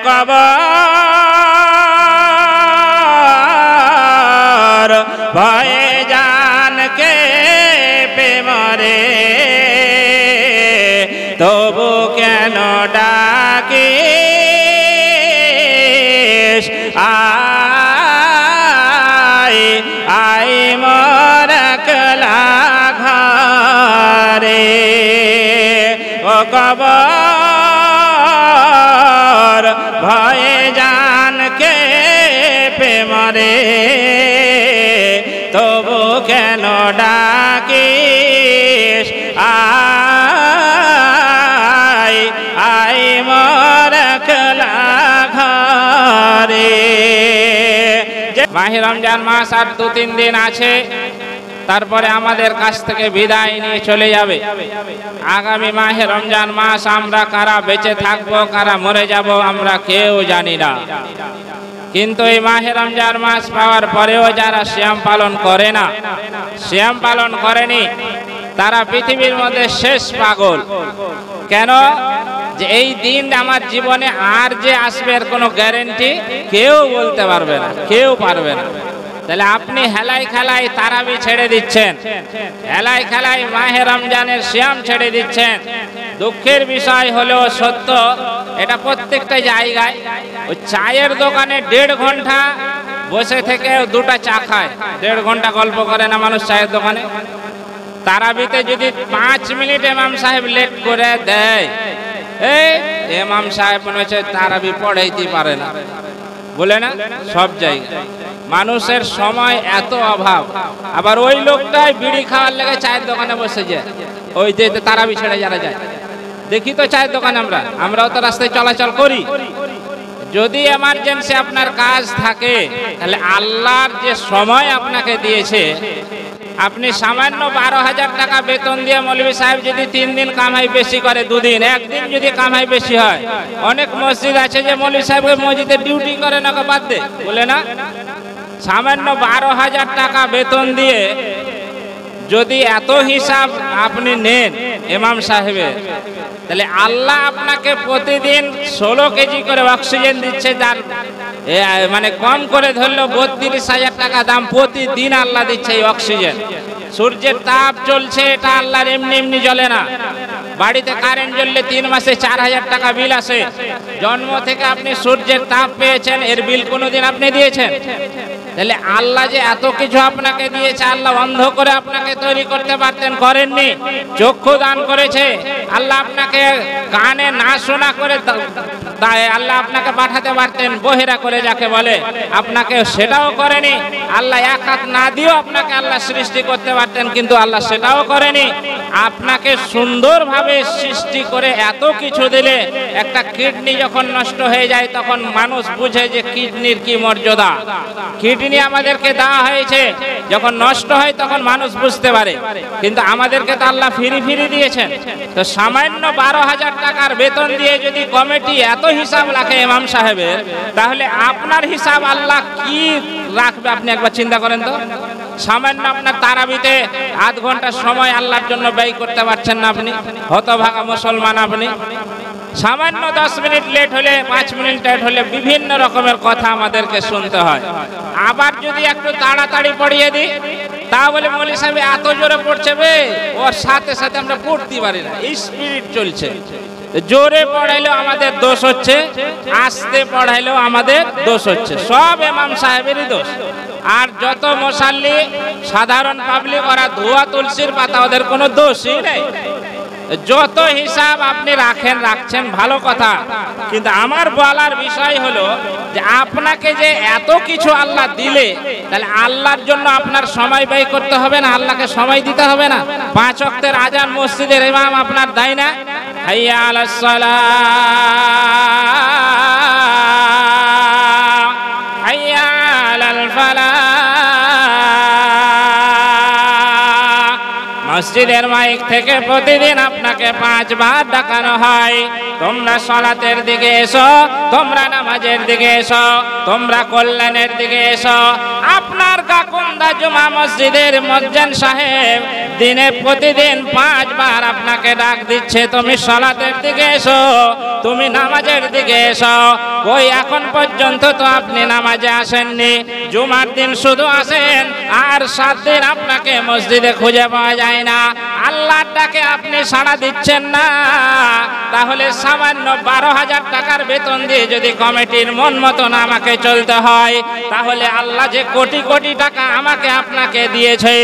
কবর ভয়ে জানকে মরে তবু কেন ডাকিস আয় আয় মোর একলা ঘরে ও কবর ভয়ে জানকে মরে তবু কেন ডাকিস আয় আয় মোর একলা ঘরে। মাহে রমজান মাস আর 2-3 দিন আছে, তারপরে আমাদের কাছ থেকে বিদায় নিয়ে চলে যাবে। আগামী মাহে রমজান মাস আমরা কারা বেঁচে থাকবো কারা মরে যাব আমরা কেউ জানি না। কিন্তু এই মাহে রমজান মাস পাওয়ার পরেও যারা সিয়াম পালন করে না, সিয়াম পালন করেনি, তারা পৃথিবীর মধ্যে শেষ পাগল। কেন? যে এই দিন আমার জীবনে আর যে আসবে এর কোনো গ্যারেন্টি কেউ বলতে পারবে না, কেউ পারবে না। তাহলে আপনি হেলাই খেলাই তারাবি ছেড়ে দিচ্ছেন, হেলাই খেলাই মাহে রমজানের সিয়াম ছেড়ে দিচ্ছেন। দুঃখের বিষয় হলেও সত্য, এটা প্রত্যেকটা জায়গায় ওই চায়ের দোকানে 1.5 ঘন্টা বসে থেকে 2টা চা খায়, 1.5 ঘন্টা গল্প করে না মানুষ চায়ের দোকানে। তারাবিতে যদি 5 মিনিট ইমাম সাহেব লেট করে দেয়, এই ইমাম সাহেব মনে হচ্ছে তারাবি পড়াইতে পারে না, বলে না সব জায়গায়। মানুষের সময় এত অভাব, আবার ওই লোকটাই বিড়ি খাওয়ার লেগে চায়ের দোকানে বসে যায়। ওই যে তারাবি ছেড়ে যারা যায়, দেখি তো চায়ের দোকানে আমরাও তো রাস্তায় চলাচল করি। যদি এমার্জেন্সি আপনার কাজ থাকে, তাহলে আল্লাহর যে সময় আপনাকে দিয়েছে, আপনি সামান্য 12,000 টাকা বেতন দিয়ে মৌলভী সাহেব যদি 3 দিন কামাই বেশি করে, 2 দিন 1 দিন যদি কামাই বেশি হয়, অনেক মসজিদ আছে যে মৌলভী সাহেবকে মসজিদে ডিউটি করে না, বাদ দে, বলে না। সামান্য 12,000 টাকা বেতন দিয়ে যদি এত হিসাব আপনি নেন ইমাম সাহেবের, তাহলে আল্লাহ আপনাকে প্রতিদিন 16 কেজি করে অক্সিজেন দিচ্ছে, যার মানে কম করে ধরলেও 32,000 টাকা দাম প্রতিদিন আল্লাহ দিচ্ছে এই অক্সিজেন। সূর্যের তাপ চলছে, এটা আল্লাহর এমনি এমনি জ্বলে না। বাড়িতে কারেন্ট জ্বললে 3 মাসে 4,000 টাকা বিল আসে। জন্ম থেকে আপনি সূর্যের তাপ পেয়েছেন, এর বিল কোনোদিন আপনি দিয়েছেন? তাহলে আল্লাহ যে এত কিছু আপনাকে দিয়েছে, আল্লাহ অন্ধ করে আপনাকে তৈরি করতে পারতেন, করেননি। চক্ষু দান করেছে আল্লাহ, আপনাকে কানে না শোনা করে আল্লাহ আপনাকে পাঠাতে পারতেন বহিরা করে, যাকে বলে, আপনাকে সেটাও করেনি। আল্লাহ 1 হাত না দিয়েও আপনাকে আল্লাহ সৃষ্টি করতে পারতেন, কিন্তু আল্লাহ সেটাও করেনি। আপনাকে সুন্দরভাবে সৃষ্টি করে এত কিছু দিলে, একটা কিডনি যখন নষ্ট হয়ে যায় তখন মানুষ বুঝে যে কিডনির কি মর্যাদা। কিডনি আমাদেরকে দেওয়া হয়েছে, যখন নষ্ট হয় তখন মানুষ বুঝতে পারে, কিন্তু আমাদেরকে তো আল্লাহ ফিরি দিয়েছেন। তো সামান্য 12,000 টাকার বেতন দিয়ে যদি কমিটি এত হিসাব রাখে ইমাম সাহেবের, তাহলে আপনার হিসাব আল্লাহ কি রাখবে আপনি একবার চিন্তা করেন তো। সামান্য আপনার তারাবিতে 1/2 ঘন্টা সময় আল্লাহর জন্য ব্যয় করতে পারছেন না আপনি, হতভাগা মুসলমান আপনি। সামান্য 10 মিনিট লেট হলে, 5 মিনিট লেট হলে বিভিন্ন রকমের কথা আমাদেরকে শুনতে হয়। আবার যদি একটু তাড়াতাড়ি পড়িয়ে দিই, তা বলে মৌলভী সাহেব এত জোরে পড়ছে, ওর সাথে সাথে আমরা পড়তে পারি না, স্পিরিট চলছে। জোরে পড়াইলেও আমাদের দোষ হচ্ছে, আস্তে পড়াইলেও আমাদের দোষ হচ্ছে, সব ইমাম সাহেবেরই দোষ। আর যত মুসাল্লি সাধারণ পাবলিক, ওরা ধোয়া তুলসীর পাতা, ওদের কোনো দোষই নেই। যত হিসাব আপনি রাখছেন ভালো কথা, কিন্তু আমার বলার বিষয় হলো যে আপনাকে যে এত কিছু আল্লাহ দিলে, তাহলে আল্লাহর জন্য আপনার সময় ব্যয় করতে হবে না, আল্লাহকে সময় দিতে হবে না? 5 ওয়াক্তের আজান মসজিদের ইমাম আপনার দেয় না? হাইয়া আলাস সালাহ, হাইয়া আলাল ফালাহ। মসজিদের মাইক থেকে প্রতিদিন আপনাকে 5 বার ডাকানো হয়, তোমরা সালাতের দিকে এসো, তোমরা নামাজের দিকে এসো, তোমরা কল্যাণের দিকে এসো। আপনার গাকুন্দা জুমা মসজিদের মুয়াজ্জিন সাহেব দিনে প্রতিদিন 5 বার আপনাকে ডাক দিচ্ছে, তুমি সালাতের দিকে এসো, তুমি নামাজের দিকে এসো। কই এখন পর্যন্ত তো আপনি নামাজে আসেননি, জুমার দিন শুধু আসেন, আর 7 দিন আপনাকে মসজিদে খুঁজে পাওয়া যায় না। আল্লাহর ডাকে আপনি সাড়া দিচ্ছেন না, তাহলে সামান্য 12,000 টাকার বেতন দিয়ে যদি কমিটির মন মতন আমাকে চলতে হয়, তাহলে আল্লাহ যে কোটি কোটি টাকা আমাকে আপনাকে দিয়েছে,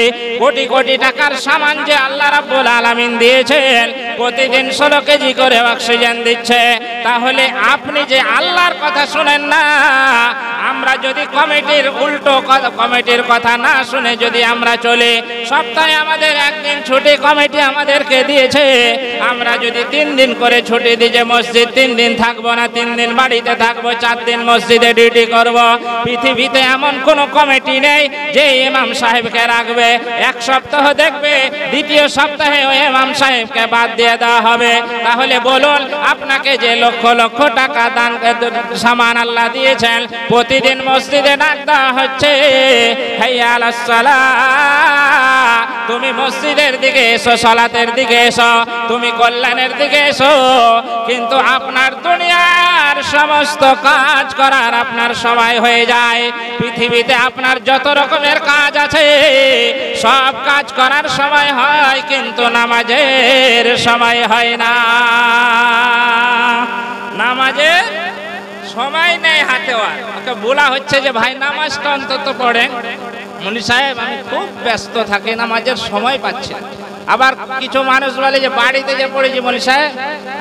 কোটি কোটি টাকার সামান যে আল্লাহ রাব্বুল আলামিন দিয়েছেন, প্রতিদিন 16 কেজি করে অক্সিজেন দিচ্ছে, তাহলে আপনি যে আল্লাহর কথা শুনেন না। আমরা যদি কমিটির উল্টো কমিটির কথা না শুনে যদি আমরা চলি, সপ্তাহে আমাদের একদিন ছুটি কমিটি আমাদেরকে দিয়েছে, আমরা যদি 3 দিন করে ছুটি দিই, যে মসজিদ 3 দিন থাকবো না, 3 দিন বাড়িতে থাকবো, 4 দিন মসজিদে ডিউটি করব। পৃথিবীতে এমন কোন কমিটি নেই যে ইমাম সাহেবকে রাখবে, 1 সপ্তাহ দেখবে, দ্বিতীয় সপ্তাহে ওই ইমাম সাহেবকে বাদ দিয়ে দেওয়া হবে। তাহলে বলুন, আপনাকে যে লক্ষ লক্ষ টাকা দান সামান আল্লাহ দিয়েছেন, প্রতিদিন মসজিদে ডাক দেওয়া হচ্ছে, হাইয়া আলাস সালাহ, তুমি মসজিদের দিকে এসো, সালাতের দিকে এসো, তুমি কল্যাণের দিকে এসো, কিন্তু আপনার দুনিয়ার সমস্ত কাজ করার আপনার সময় হয়ে যায়। পৃথিবীতে আপনার যত রকমের কাজ আছে, সব কাজ করার সময় হয়, কিন্তু নামাজের সময় হয় না। নামাজের সময় নেই হাতে। ওকে বলা হচ্ছে যে ভাই নামাজটা অন্তত পড়েন। মুনি সাহেব আমি খুব ব্যস্ত থাকি, নামাজের সময় পাচ্ছি না। আবার কিছু মানুষ বলে যে বাড়িতে যে পড়েছি। মুনি সাহেব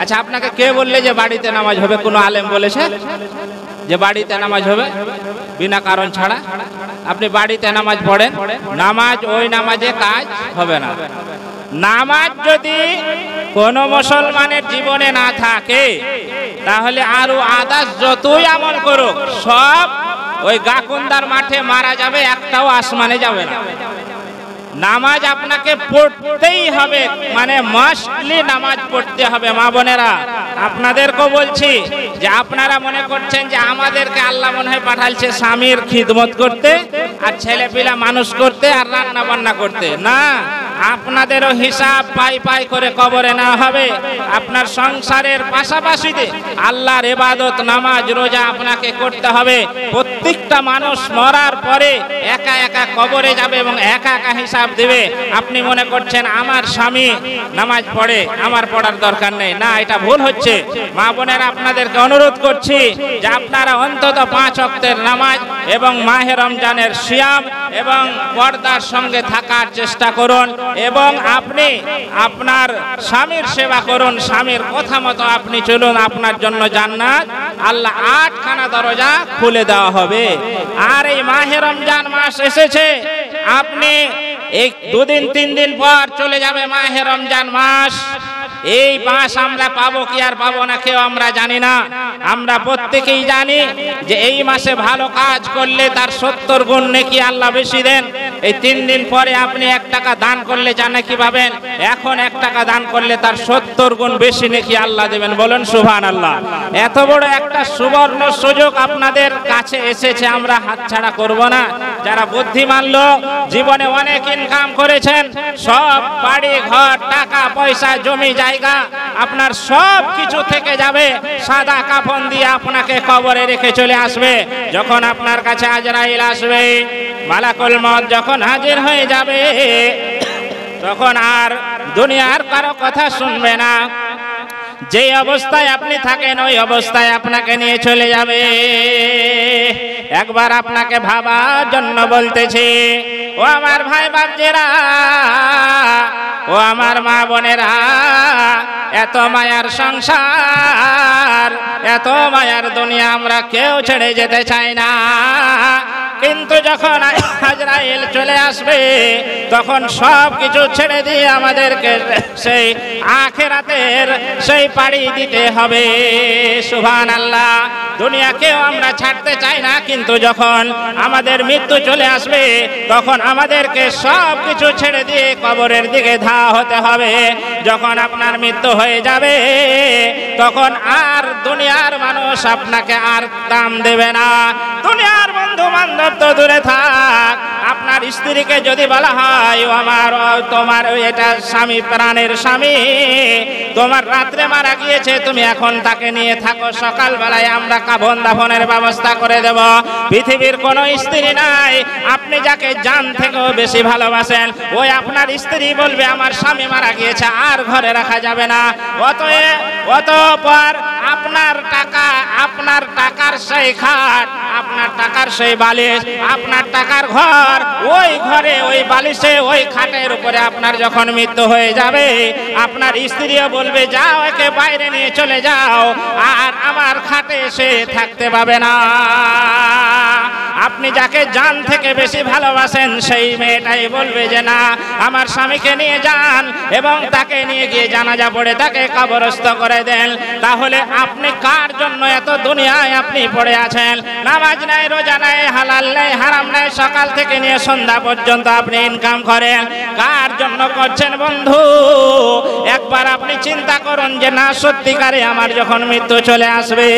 আচ্ছা, আপনাকে কে বললে যে বাড়িতে নামাজ হবে? কোনো আলেম বলেছে যে বাড়িতে নামাজ হবে বিনা কারণ ছাড়া? আপনি বাড়িতে নামাজ পড়েন, নামাজ ওই নামাজে কাজ হবে না। নামাজ যদি কোন মুসলমানের জীবনে না থাকে, তাহলে আরো আদার্স যতই আমল করুক, সব ওই গাকুন্দার মাঠে মারা যাবে, একটাও আসমানে যাবে না। নামাজ আপনাকে পড়তেই হবে, মানে মাস্টলি নামাজ পড়তে হবে। মা বোনেরা, আপনাদেরকেও বলছি যে আপনারা মনে করছেন যে আমাদেরকে আল্লাহ মনে হয় পাঠালছে স্বামীর খিদমত করতে আর ছেলে পিলা মানুষ করতে আর রান্না বান্না করতে। না, আপনাদেরও হিসাব পাই পাই করে কবরে নেওয়া হবে। আপনার সংসারের পাশাপাশি আল্লাহর ইবাদত, নামাজ, রোজা আপনাকে করতে হবে। প্রত্যেকটা মানুষ মরার পরে একা একা কবরে যাবে এবং একা একা হিসাব দিবে। আপনি মনে করছেন আমার স্বামী নামাজ পড়ে, আমার পড়ার দরকার নেই। না, এটা ভুল হচ্ছে। মা বোনেরা, আপনাদেরকে অনুরোধ করছি যে আপনারা অন্তত 5 ওয়াক্তের নামাজ এবং মাহে রমজানের সিয়াম এবং পর্দার সঙ্গে থাকার চেষ্টা করুন, এবং আপনি আপনার স্বামীর সেবা করুন, স্বামীর কথা মতো আপনি চলুন। আপনার জন্য জান্নাত আল্লাহ 8খানা দরজা খুলে দেওয়া হবে। আর এই মাহে রমজান মাস এসেছে, আপনি এই 2 দিন 3 দিন পর চলে যাবে মাহে রমজান মাস। এই মাস আমরা পাবো কি আর পাবো না কেউ আমরা জানি না। আমরা প্রত্যেকেই জানি যে এই মাসে ভালো কাজ করলে তার 70 গুণ নেকি আল্লাহ বেশি দেন। এই 3 দিন পরে আপনি 1 টাকা দান করলে জানে কি পাবেন? এখন 1 টাকা দান করলে তার 70 গুণ বেশি নেকি আল্লাহ দেবেন। বলেন সুবহানাল্লাহ। এত বড় একটা সুবর্ণ সুযোগ আপনাদের কাছে এসেছে, আমরা হাতছাড়া করব না। যারা বুদ্ধিমান লোক, জীবনে অনেক ইনকাম করেছেন, সব বাড়ি ঘর টাকা পয়সা জমি জায়গা আপনার সব কিছু থেকে যাবে, সাদা কাফন দিয়ে আপনাকে কবরে রেখে চলে আসবে। যখন আপনার কাছে আজরাইল আসবে, মালাকুল মউত যখন হাজির হয়ে যাবে, তখন আর দুনিয়ার কারো কথা শুনবে না। যে অবস্থায় আপনি থাকেন ওই অবস্থায় আপনাকে নিয়ে চলে যাবে। একবার আপনাকে ভাবার জন্য বলতেছি, ও আমার ভাই বাপজেরা, ও আমার মা বোনেরা, এত মায়ার সংসার, এত মায়ার দুনিয়া আমরা কেউ ছেড়ে যেতে চাই না। কিন্তু যখন আজরাইল চলে আসবে, তখন সব কিছু ছেড়ে দিয়ে আমাদেরকে সেই আখিরাতের সেই পাড়ি দিতে হবে। সুবহানাল্লাহ। দুনিয়াকেও আমরা ছাড়তে চাই না, কিন্তু যখন আমাদের মৃত্যু চলে আসবে তখন আমাদেরকে সব কিছু ছেড়ে দিয়ে কবরের দিকে ধাওয়া হতে হবে। যখন আপনার মৃত্যু হয়ে যাবে তখন আর দুনিয়ার মানুষ আপনাকে আর দাম দেবে না। দুনিয়ার বন্ধু বান্ধব তো দূরে থাক, আপনার স্ত্রীকে যদি বলা হয় ও আমার তোমার এটা স্বামী, প্রাণের স্বামী, তোমার রাত্রে মারা গিয়েছে, তুমি এখন তাকে নিয়ে থাকো, সকালবেলায় আমরা কাফন দাফনের ব্যবস্থা করে দেব। পৃথিবীর কোনো স্ত্রী নাই আপনি যাকে জান থেকেও বেশি ভালোবাসেন, ওই আপনার স্ত্রী বলবে আমার স্বামী মারা গিয়েছে, আর ঘরে রাখা যাবে না। অতঃপর আপনার টাকা, আপনার টাকার সেই খাট, আপনার টাকার সেই বালিশ, আপনার টাকার ঘর, ওই ঘরে ওই বালিশে ওই খাটের উপরে আপনার যখন মৃত্যু হয়ে যাবে আপনার স্ত্রীও বলবে যাও একে বাইরে নিয়ে চলে যাও, আর আমার খাটে এসে থাকতে পাবে না। আপনি যাকে জান থেকে বেশি ভালোবাসেন সেই মেয়েটাই বলবে যে না, আমার স্বামীকে নিয়ে যান এবং তাকে নিয়ে গিয়ে জানাজা পড়ে তাকে কবরস্থ করে দেন। তাহলে আপনি কার জন্য এত দুনিয়ায় আপনি পড়ে আছেন? নামাজ নাই, রোজা নাই, হালাল নাই, হারাম নাই, সকাল থেকে নিয়ে সন্ধ্যা পর্যন্ত আপনি ইনকাম করেন, কার জন্য করছেন বন্ধু? একবার আপনি চিন্তা করুন যে না, সত্যিকারে আমার যখন মৃত্যু চলে আসবে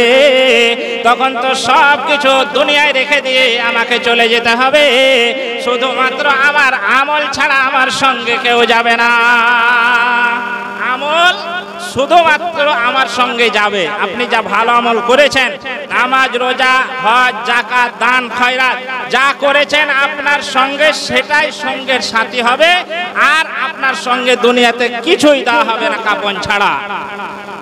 তখন তো সব কিছু দুনিয়ায় রেখে দিয়ে আমাকে চলে যেতে হবে, শুধুমাত্র আমার আমল ছাড়া আমার সঙ্গে কেউ যাবে না। আমল শুধুমাত্র আমার সঙ্গে যাবে। আপনি যা ভালো আমল করেছেন, নামাজ, রোজা, হজ, যাকাত, দান, খয়রাত যা করেছেন আপনার সঙ্গে সেটাই সঙ্গের সাথী হবে, আর আপনার সঙ্গে দুনিয়াতে কিছুই দেওয়া হবে না কাফন ছাড়া।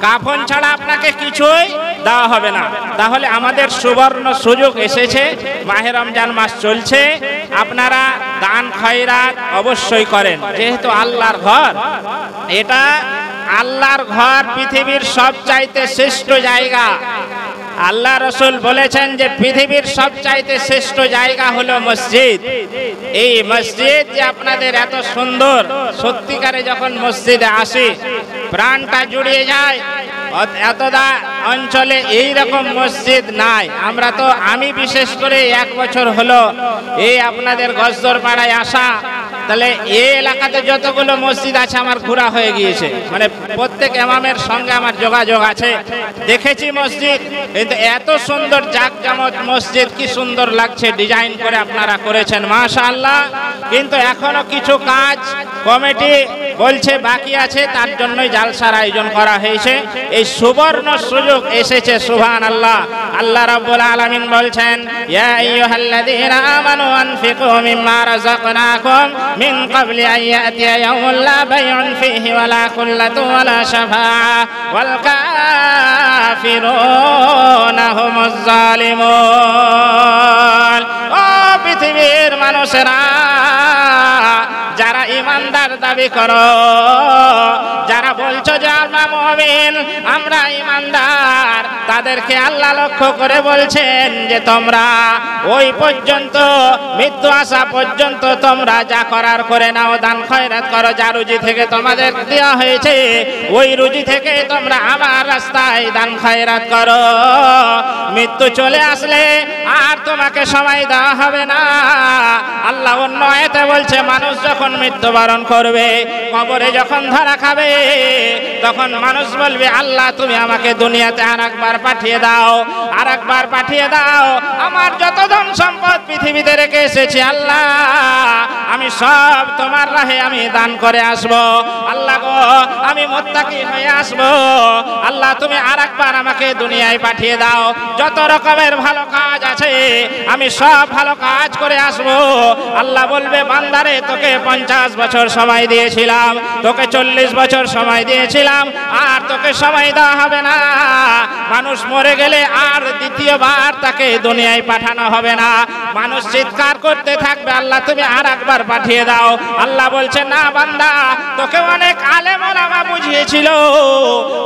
কাফন ছাড়া আপনাকে কিছুই দেওয়া হবে না। তাহলে আমাদের সুবর্ণ সুযোগ এসেছে, মাহে রমজান মাস চলছে, আপনারা দান খয়রাত অবশ্যই করেন। যেহেতু আল্লাহর ঘর, এটা আল্লাহর ঘর, পৃথিবীর সবচাইতে শ্রেষ্ঠ জায়গা। আল্লাহ রসুল বলেছেন যে পৃথিবীর সবচাইতে শ্রেষ্ঠ জায়গা হলো মসজিদ। এই মসজিদ যে আপনাদের এত সুন্দর, সত্যিকারে যখন মসজিদে আসি প্রাণটা জুড়িয়ে যায়। এতটা অঞ্চলে এই রকম মসজিদ নাই। আমরা তো, আমি বিশেষ করে 1 বছর হলো এই আপনাদের গজদর পাড়ায় আসা, তাহলে এই এলাকাতে যতগুলো মসজিদ আছে আমার ঘোরা হয়ে গিয়েছে, মানে প্রত্যেক ইমামের সঙ্গে আমার যোগাযোগ আছে, দেখেছি মসজিদ। কিন্তু এত সুন্দর জাকজমক মসজিদ, কি সুন্দর লাগছে, ডিজাইন করে আপনারা করেছেন, মাশাআল্লাহ। কিন্তু এখনো কিছু কাজ কমিটি বলছে বাকি আছে, তার জন্যই জালসার আয়োজন করা হয়েছে। এই সুবর্ণ সুযোগ এসেছে, সুবহানাল্লাহ। আল্লাহ রাব্বুল আলামিন বলছেন, ইয়া আইয়ুহাল্লাযীনা আমানু আনফিকু মিম্মা রাযাকনাকুম মিন ক্বাবলি আন ইয়াতিয়া ইয়াউমুন লা বাইউন ফীহি ওয়ালা কুল্লাতুন ওয়ালা শাফাআ ওয়াল কাফিরুনা হুমুজ জালিমুন। ও পৃথিবীর মানুষেরা, যারা ইমানদার দাবি করো, যারা বলছো যে আমরা মুমিন, আমরা ইমানদার, তাদেরকে আল্লাহ লক্ষ্য করে বলছেন যে তোমরা ওই পর্যন্ত, মৃত্যু আসা পর্যন্ত তোমরা যা করার করে নাও, দান খয়রাত করো, যা রুজি থেকে তোমাদের দেওয়া হয়েছে ওই রুজি থেকে তোমরা আমার রাস্তায় দান খয়রাত করো। মৃত্যু চলে আসলে আর তোমাকে সময় দেওয়া হবে না। আল্লাহ অন্য আয়াতে বলছে, মানুষ যখন মৃত্যুবরণ করবে, কবরে যখন ধরা খাবে, তখন মানুষ বলবে আল্লাহ তুমি আমাকে দুনিয়াতে আরেকবার পাঠিয়ে দাও, আরেকবার পাঠিয়ে দাও। আমার যত ধন সম্পদ পৃথিবীতে রেখে এসেছি আল্লাহ, আমি সব তোমার রাহে আমি দান করে আসব। আল্লাহ গো, আমি মুত্তাকি হয়ে আসব। আল্লাহ তুমি আরেকবার আমাকে দুনিয়ায় পাঠিয়ে দাও। যত রকমের ভালো কাজ আছে আমি সব ভালো কাজ করে আসব। আল্লাহ বলবে বান্দারে, তোকে 50 বছর সময় দিয়েছিলাম, তোকে 40 বছর সময় দিয়েছিলাম, আর তোকে সময় দেওয়া হবে না। মানুষ মরে গেলে আর দ্বিতীয়বার তাকে দুনিয়ায় পাঠানো হবে না। মানুষ চিৎকার করতে থাকবে আল্লাহ তুমি আর একবার পাঠিয়ে দাও। আল্লাহ বলছে না বান্দা, তোকে অনেক আলেম ওলামা বুঝিয়েছিল,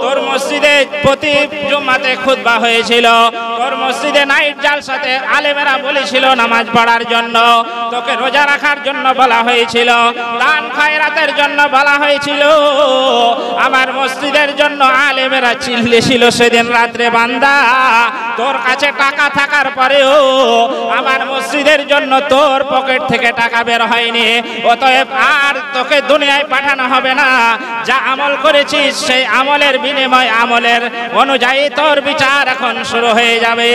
তোর মসজিদে প্রতি জুম্মাতে খুতবা হয়েছিল, তোর মসজিদে নাইট জালসাতে আলেমেরা বলেছিল নামাজ পড়ার জন্য, তোকে রোজা রাখার জন্য বলা হয়েছিল, দান খায়রাতের জন্য বলা হয়েছিল। আমার মসজিদের জন্য আলেমেরা চিল্লেছিল সেদিন রাত্রে, বান্দা তোর কাছে টাকা থাকার পরেও আমার মসজিদের জন্য তোর পকেট থেকে টাকা বের হয়নি, অতএব আর তোকে দুনিয়ায় পাঠানো হবে না। যা আমল করেছিস সেই আমলের বিনিময় আমলের অনুযায়ী তোর বিচার এখন শুরু হয়ে যাবে।